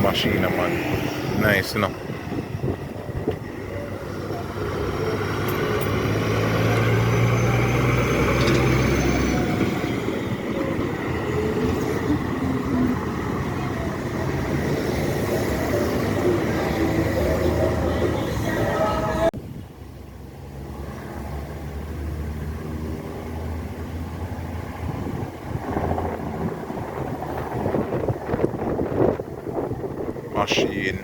machine, man. Nice, you know. Machine.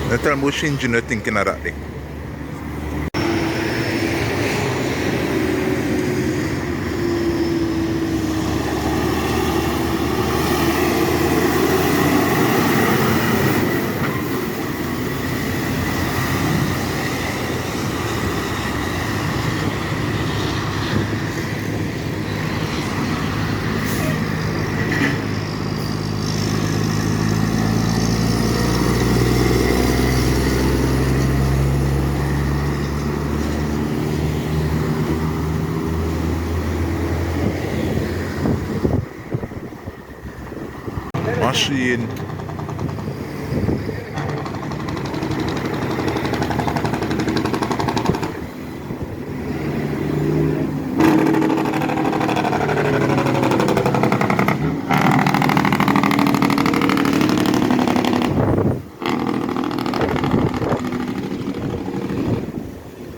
Now tell me which engine you're thinking of that day. Machine.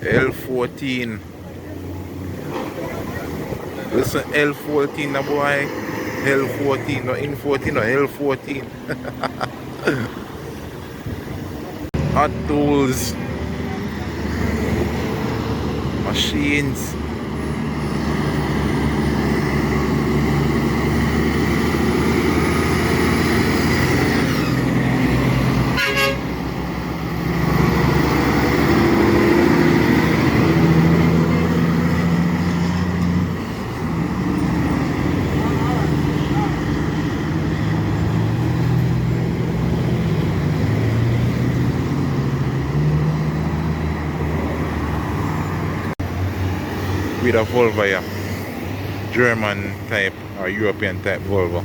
L14. Listen, L14, the boy. L14, no N14, no L14. Hot tools. Machines. With a Volvo, yeah. German type or European type Volvo.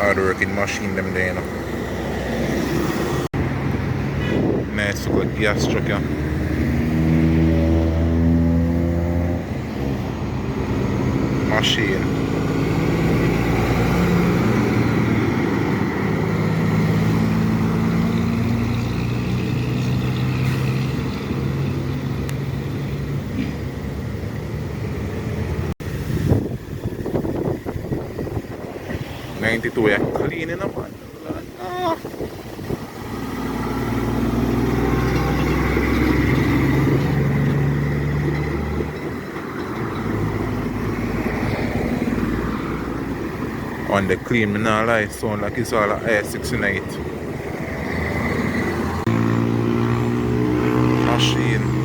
Hard working machine them there, you know. Nice good gas truck, yeah. Machine. '92, yeah, cleaning up, man. Ah. On the clean, me not lie, sound like it's all a I-69. Machine.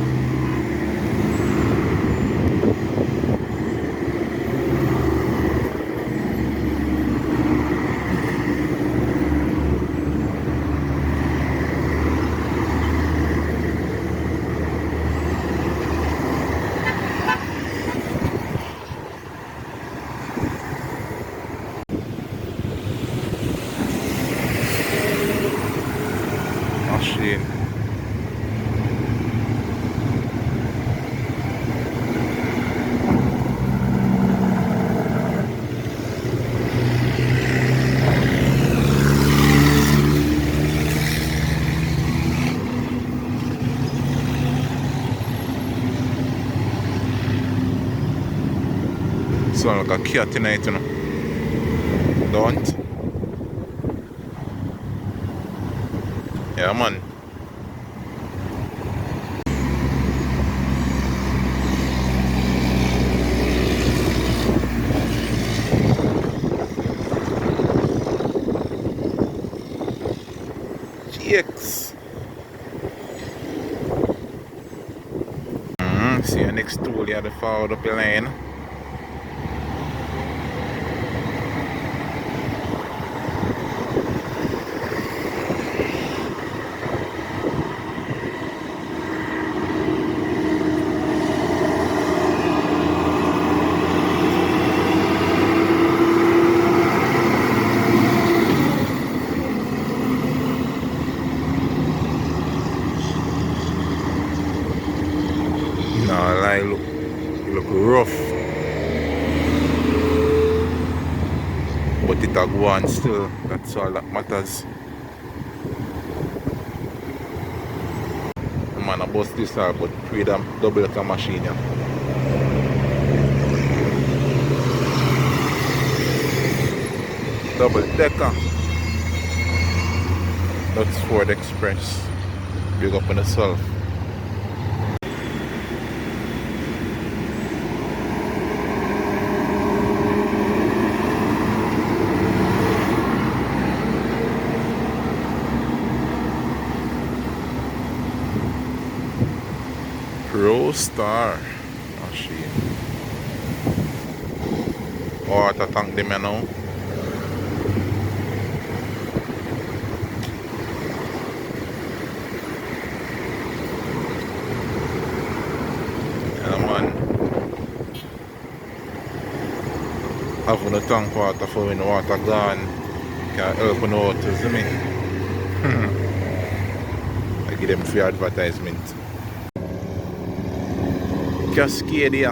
sound like a cat tonight, you know. Don't? Yeah, man. GX. See your next tool, you have to forward up your lane. No lie, you look rough. But it a go on still, that's all that matters. Man, I bust this out, but with a double decker machine, yeah. Double decker. That's Ford Express. Big up on yourself. Pro Star. Oh shit. Water tank them you know. Yeah man. Having a tank water for when water gone can help you out, you see me? I give them free advertisement. Cascadia.